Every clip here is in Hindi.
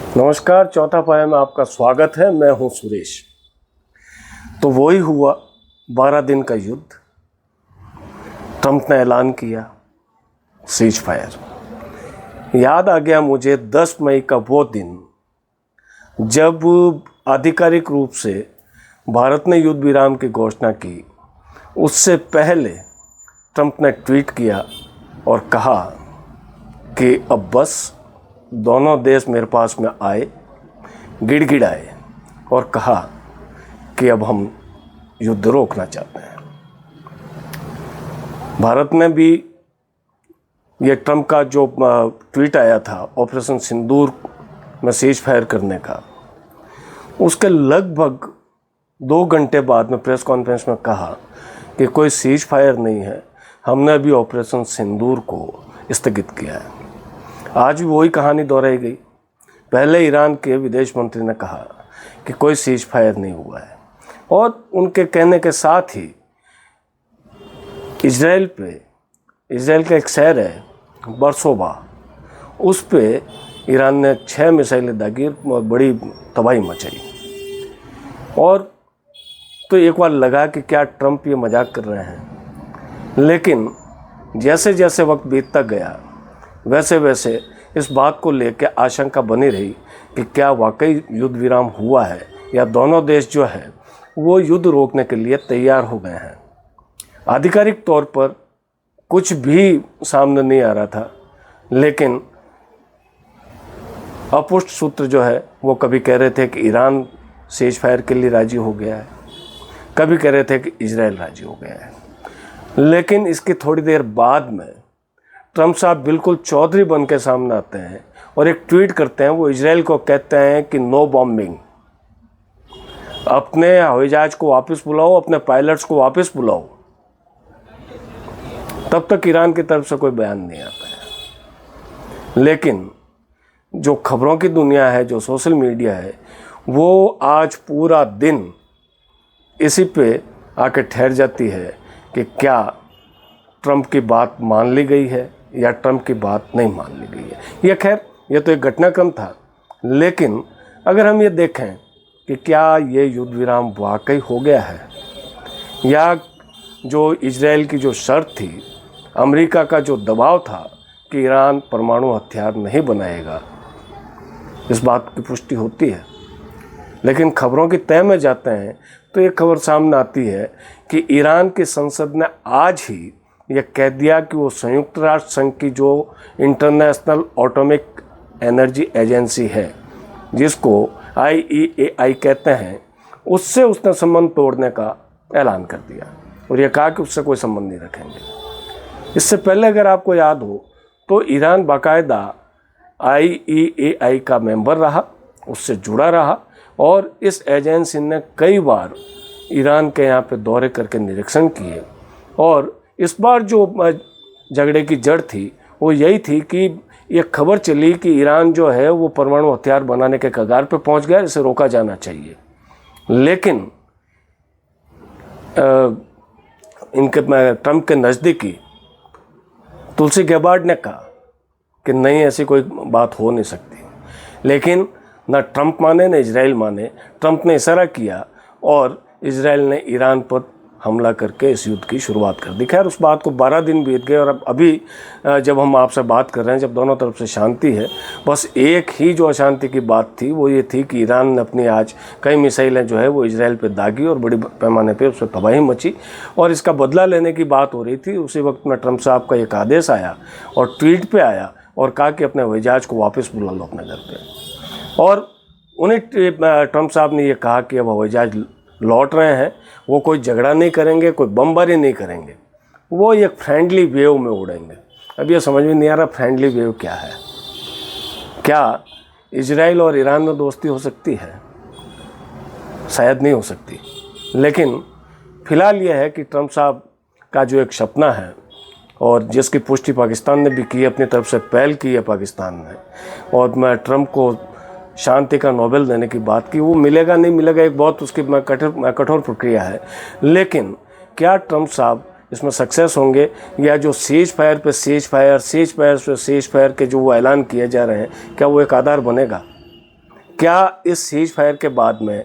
नमस्कार, चौथा पाया में आपका स्वागत है। मैं हूं सुरेश। तो वही हुआ 12 दिन का युद्ध। ट्रंप ने ऐलान किया सीज फायर। याद आ गया मुझे 10 मई का वो दिन जब आधिकारिक रूप से भारत ने युद्ध विराम की घोषणा की। उससे पहले ट्रंप ने ट्वीट किया और कहा कि अब बस दोनों देश मेरे पास में आए, गिड़गिड़ाए और कहा कि अब हम युद्ध रोकना चाहते हैं। भारत ने भी ये ट्रंप का जो ट्वीट आया था ऑपरेशन सिंदूर में सीज फायर करने का, उसके लगभग 2 घंटे बाद में प्रेस कॉन्फ्रेंस में कहा कि कोई सीज फायर नहीं है, हमने अभी ऑपरेशन सिंदूर को स्थगित किया है। आज भी वही कहानी दोहराई गई। पहले ईरान के विदेश मंत्री ने कहा कि कोई सीज फायर नहीं हुआ है और उनके कहने के साथ ही इजराइल का एक शहर है बरसोबा, उस पे ईरान ने 6 मिसाइलें दागी, बड़ी तबाही मचाई। और तो एक बार लगा कि क्या ट्रंप ये मजाक कर रहे हैं, लेकिन जैसे जैसे वक्त बीतता गया वैसे वैसे इस बात को लेकर आशंका बनी रही कि क्या वाकई युद्ध विराम हुआ है या दोनों देश जो है वो युद्ध रोकने के लिए तैयार हो गए हैं। आधिकारिक तौर पर कुछ भी सामने नहीं आ रहा था, लेकिन अपुष्ट सूत्र जो है वो कभी कह रहे थे कि ईरान सीज फायर के लिए राजी हो गया है, कभी कह रहे थे कि इजराइल राजी हो गया है। लेकिन इसकी थोड़ी देर बाद में ट्रंप साहब बिल्कुल चौधरी बन के सामने आते हैं और एक ट्वीट करते हैं। वो इजराइल को कहते हैं कि नो बॉम्बिंग, अपने हवाई जहाज को वापस बुलाओ, अपने पायलट्स को वापस बुलाओ। तब तक ईरान की तरफ से कोई बयान नहीं आता है। लेकिन जो खबरों की दुनिया है, जो सोशल मीडिया है, वो आज पूरा दिन इसी पे आके ठहर जाती है कि क्या ट्रंप की बात मान ली गई है या ट्रंप की बात नहीं मान ली गई है। यह खैर ये तो एक घटनाक्रम था, लेकिन अगर हम ये देखें कि क्या ये युद्ध विराम वाकई हो गया है या जो इजराइल की जो शर्त थी, अमेरिका का जो दबाव था कि ईरान परमाणु हथियार नहीं बनाएगा, इस बात की पुष्टि होती है। लेकिन खबरों की तह में जाते हैं तो एक खबर सामने आती है कि ईरान की संसद ने आज ही यह कह दिया कि वो संयुक्त राष्ट्र संघ की जो इंटरनेशनल एटॉमिक एनर्जी एजेंसी है, जिसको IAEA कहते हैं, उससे उसने संबंध तोड़ने का ऐलान कर दिया और यह कहा कि उससे कोई संबंध नहीं रखेंगे। इससे पहले अगर आपको याद हो तो ईरान बाकायदा IAEA का मेंबर रहा, उससे जुड़ा रहा और इस एजेंसी ने कई बार ईरान के यहाँ पे दौरे करके निरीक्षण किए। और इस बार जो झगड़े की जड़ थी वो यही थी कि ये खबर चली कि ईरान जो है वो परमाणु हथियार बनाने के कगार पे पहुंच गया, इसे रोका जाना चाहिए। लेकिन इनके ट्रंप के नज़दीकी तुलसी गैबार्ड ने कहा कि नहीं, ऐसी कोई बात हो नहीं सकती। लेकिन ना ट्रंप माने ना इजराइल माने। ट्रंप ने इशारा किया और इजराइल ने ईरान पर हमला करके इस युद्ध की शुरुआत कर दी। खैर उस बात को 12 दिन बीत गए और अब अभी जब हम आपसे बात कर रहे हैं, जब दोनों तरफ से शांति है, बस एक ही जो अशांति की बात थी वो ये थी कि ईरान ने अपनी आज कई मिसाइलें जो है वो इजराइल पे दागी और बड़ी पैमाने पे उस पर तबाही मची और इसका बदला लेने की बात हो रही थी। उसी वक्त में ट्रंप साहब का एक आदेश आया और ट्वीट पे आया और कहा कि अपने हवाई जहाज को वापस बुला लो अपने घर पे। और उन्हीं ट्रंप साहब ने ये कहा कि अब हवाई जहाज लौट रहे हैं, वो कोई झगड़ा नहीं करेंगे, कोई बमबारी नहीं करेंगे, वो एक फ्रेंडली वेव में उड़ेंगे। अब ये समझ में नहीं आ रहा फ्रेंडली वेव क्या है। क्या इजराइल और ईरान में दोस्ती हो सकती है? शायद नहीं हो सकती। लेकिन फ़िलहाल ये है कि ट्रंप साहब का जो एक सपना है और जिसकी पुष्टि पाकिस्तान ने भी की, अपनी तरफ से पहल की है पाकिस्तान ने, और मैं ट्रंप को शांति का नोबेल देने की बात की, वो मिलेगा नहीं मिलेगा एक बहुत उसकी कठोर प्रक्रिया है। लेकिन क्या ट्रंप साहब इसमें सक्सेस होंगे या जो सीज फायर पे सीज फायर, सीज फायर पे सीज फायर के जो वो ऐलान किए जा रहे हैं, क्या वो एक आधार बनेगा? क्या इस सीज फायर के बाद में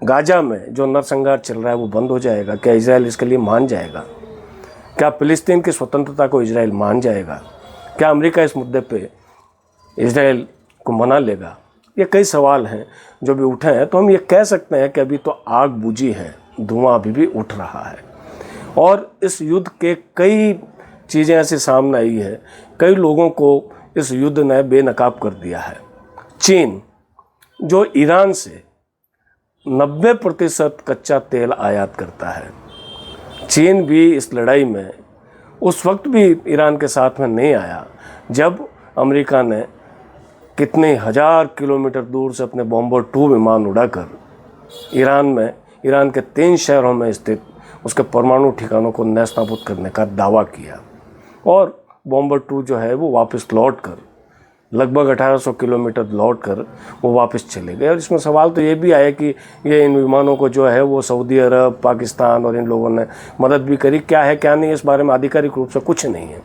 गाजा में जो नरसंहार चल रहा है वो बंद हो जाएगा? क्या इजराइल इसके लिए मान जाएगा? क्या फ़िलिस्तीन की स्वतंत्रता को इजराइल मान जाएगा? क्या अमेरिका इस मुद्दे पे इजराइल को मना लेगा? ये कई सवाल हैं जो भी उठे हैं। तो हम ये कह सकते हैं कि अभी तो आग बुझी है, धुआं अभी भी उठ रहा है। और इस युद्ध के कई चीज़ें ऐसी सामने आई है, कई लोगों को इस युद्ध ने बेनकाब कर दिया है। चीन जो ईरान से 90% कच्चा तेल आयात करता है, चीन भी इस लड़ाई में उस वक्त भी ईरान के साथ में नहीं आया जब अमेरिका ने कितने हजार किलोमीटर दूर से अपने बॉम्बर 2 विमान उड़ाकर ईरान के 3 शहरों में स्थित उसके परमाणु ठिकानों को नेस्तनाबूद करने का दावा किया। और बॉम्बर 2 जो है वो वापस लौट कर लगभग 1800 किलोमीटर लौट कर वो वापस चले गए। और इसमें सवाल तो ये भी आया कि ये इन विमानों को जो है वो सऊदी अरब, पाकिस्तान और इन लोगों ने मदद भी करी। क्या है क्या नहीं, इस बारे में आधिकारिक रूप से कुछ नहीं है।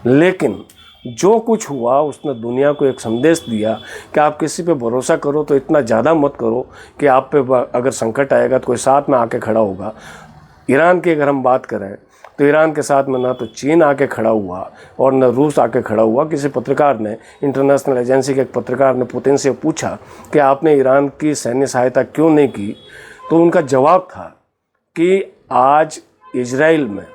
लेकिन जो कुछ हुआ उसने दुनिया को एक संदेश दिया कि आप किसी पे भरोसा करो तो इतना ज़्यादा मत करो कि आप पे अगर संकट आएगा तो कोई साथ में आके खड़ा होगा। ईरान की अगर हम बात करें तो ईरान के साथ में ना तो चीन आके खड़ा हुआ और न रूस आके खड़ा हुआ। किसी पत्रकार ने, इंटरनेशनल एजेंसी के एक पत्रकार ने पुतिन से पूछा कि आपने ईरान की सैन्य सहायता क्यों नहीं की, तो उनका जवाब था कि आज इजराइल में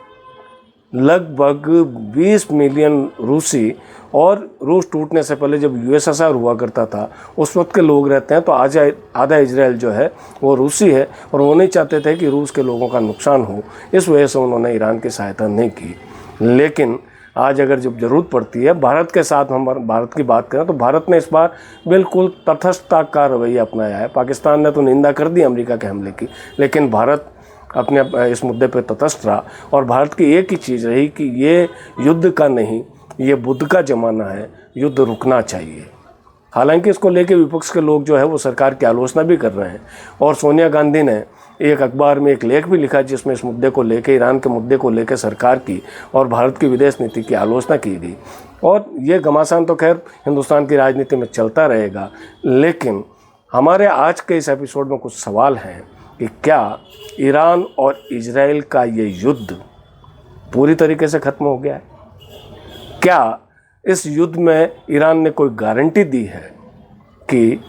लगभग 20 मिलियन रूसी, और रूस टूटने से पहले जब यूएसएसआर हुआ करता था उस वक्त के लोग रहते हैं, तो आज आधा इजराइल जो है वो रूसी है। और वो नहीं चाहते थे कि रूस के लोगों का नुकसान हो, इस वजह से उन्होंने ईरान की सहायता नहीं की। लेकिन आज अगर जब ज़रूरत पड़ती है, भारत के साथ हम भारत की बात करें तो भारत ने इस बार बिल्कुल तटस्थता का रवैया अपनाया है। पाकिस्तान ने तो निंदा कर दी अमेरिका के हमले की, लेकिन भारत अपने इस मुद्दे पर तटस्थ रहा। और भारत की एक ही चीज़ रही कि ये युद्ध का नहीं, ये बुद्ध का ज़माना है, युद्ध रुकना चाहिए। हालांकि इसको लेके विपक्ष के लोग जो है वो सरकार की आलोचना भी कर रहे हैं। और सोनिया गांधी ने एक अखबार में एक लेख भी लिखा जिसमें इस मुद्दे को लेके, ईरान के मुद्दे को लेकर सरकार की और भारत की विदेश नीति की आलोचना की गई। और ये घमासान तो खैर हिंदुस्तान की राजनीति में चलता रहेगा। लेकिन हमारे आज के इस एपिसोड में कुछ सवाल हैं कि क्या ईरान और इजराइल का ये युद्ध पूरी तरीके से ख़त्म हो गया है? क्या इस युद्ध में ईरान ने कोई गारंटी दी है कि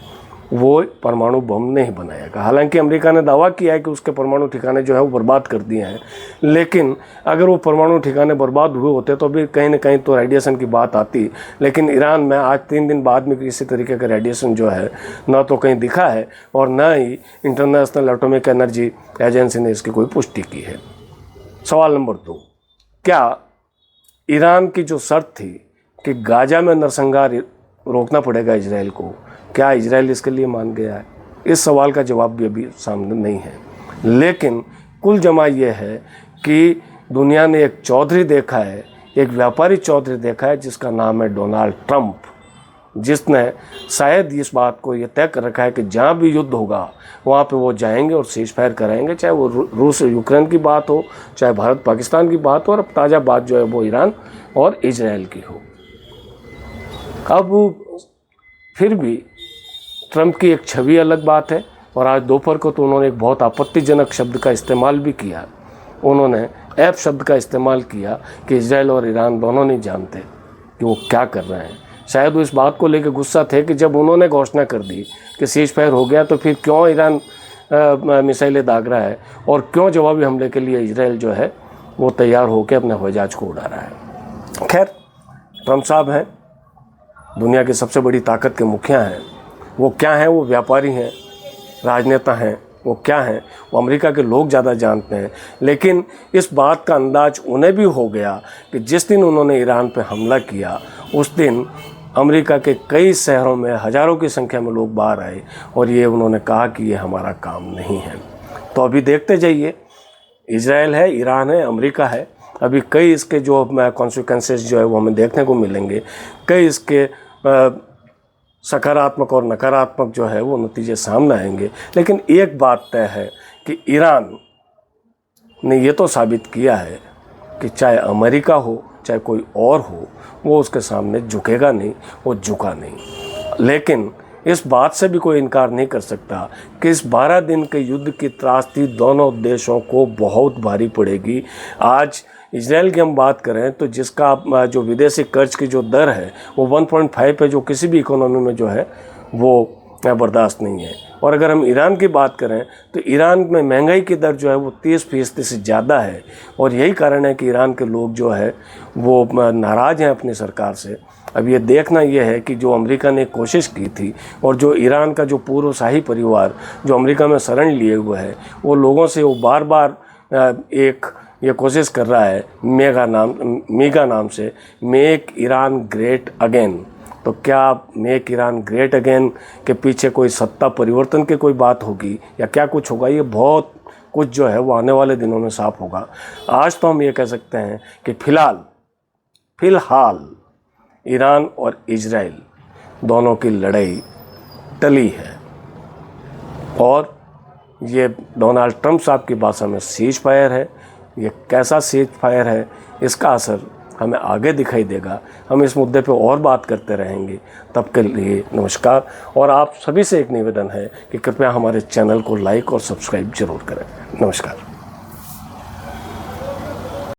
वो परमाणु बम नहीं बनाएगा? हालांकि अमेरिका ने दावा किया है कि उसके परमाणु ठिकाने जो है वो बर्बाद कर दिए हैं, लेकिन अगर वो परमाणु ठिकाने बर्बाद हुए होते तो भी कहीं ना कहीं तो रेडिएशन की बात आती। लेकिन ईरान में आज 3 दिन बाद में किसी तरीके का रेडिएशन जो है ना तो कहीं दिखा है और ना ही इंटरनेशनल एटॉमिक एनर्जी एजेंसी ने इसकी कोई पुष्टि की है। सवाल नंबर 2, क्या ईरान की जो शर्त थी कि गाजा में नरसंहार रोकना पड़ेगा इजराइल को, क्या इजराइल इसके लिए मान गया है? इस सवाल का जवाब भी अभी सामने नहीं है। लेकिन कुल जमा ये है कि दुनिया ने एक चौधरी देखा है, एक व्यापारी चौधरी देखा है जिसका नाम है डोनाल्ड ट्रंप, जिसने शायद इस बात को ये तय कर रखा है कि जहाँ भी युद्ध होगा वहाँ पे वो जाएंगे और सीज फायर कराएंगे, चाहे वो रूस यूक्रेन की बात हो, चाहे भारत पाकिस्तान की बात हो, और अब ताज़ा बात जो है वो ईरान और इजराइल की हो। अब फिर भी ट्रंप की एक छवि अलग बात है। और आज दोपहर को तो उन्होंने एक बहुत आपत्तिजनक शब्द का इस्तेमाल भी किया। उन्होंने ऐप शब्द का इस्तेमाल किया कि इजराइल और ईरान दोनों नहीं जानते कि वो क्या कर रहे हैं। शायद वो इस बात को लेकर गुस्सा थे कि जब उन्होंने घोषणा कर दी कि सीज फायर हो गया तो फिर क्यों ईरान मिसाइलें दाग रहा है और क्यों जवाबी हमले के लिए इजराइल जो है वो तैयार होकर अपने हवाई जहाज को उड़ा रहा है। खैर, ट्रंप साहब हैं, दुनिया की सबसे बड़ी ताकत के मुखिया हैं। वो क्या हैं? वो व्यापारी हैं, राजनेता हैं। वो क्या हैं? वो अमेरिका के लोग ज़्यादा जानते हैं। लेकिन इस बात का अंदाज उन्हें भी हो गया कि जिस दिन उन्होंने ईरान पर हमला किया उस दिन अमेरिका के कई शहरों में हज़ारों की संख्या में लोग बाहर आए और ये उन्होंने कहा कि ये हमारा काम नहीं है। तो अभी देखते जाइए, इजराइल है, ईरान है, अमेरिका है, अभी कई इसके जो कॉन्सिक्वेंसेस जो है वो हमें देखने को मिलेंगे। कई इसके सकारात्मक और नकारात्मक जो है वो नतीजे सामने आएंगे। लेकिन एक बात तय है कि ईरान ने ये तो साबित किया है कि चाहे अमेरिका हो चाहे कोई और हो, वो उसके सामने झुकेगा नहीं, वो झुका नहीं। लेकिन इस बात से भी कोई इनकार नहीं कर सकता कि इस 12 दिन के युद्ध की त्रासदी दोनों देशों को बहुत भारी पड़ेगी। आज इजराइल की हम बात करें तो जिसका जो विदेशी कर्ज की जो दर है वो 1.5 है, जो किसी भी इकोनॉमी में जो है वो बर्दाश्त नहीं है। और अगर हम ईरान की बात करें तो ईरान में महंगाई की दर जो है वो 30% से ज़्यादा है। और यही कारण है कि ईरान के लोग जो है वो नाराज़ हैं अपनी सरकार से। अब ये देखना ये है कि जो अमेरिका ने कोशिश की थी और जो ईरान का जो पूर्व शाही परिवार जो अमेरिका में शरण लिए हुए है, वो लोगों से वो बार बार एक ये कोशिश कर रहा है मेगा नाम से, मेक ईरान ग्रेट अगेन। तो क्या मेक ईरान ग्रेट अगेन के पीछे कोई सत्ता परिवर्तन की कोई बात होगी या क्या कुछ होगा? ये बहुत कुछ जो है वो आने वाले दिनों में साफ होगा। आज तो हम ये कह सकते हैं कि फिलहाल ईरान और इजराइल दोनों की लड़ाई टली है और ये डोनाल्ड ट्रंप साहब की भाषा में सीज फायर है। ये कैसा सीज फायर है, इसका असर हमें आगे दिखाई देगा। हम इस मुद्दे पे और बात करते रहेंगे। तब के लिए नमस्कार। और आप सभी से एक निवेदन है कि कृपया हमारे चैनल को लाइक और सब्सक्राइब जरूर करें। नमस्कार।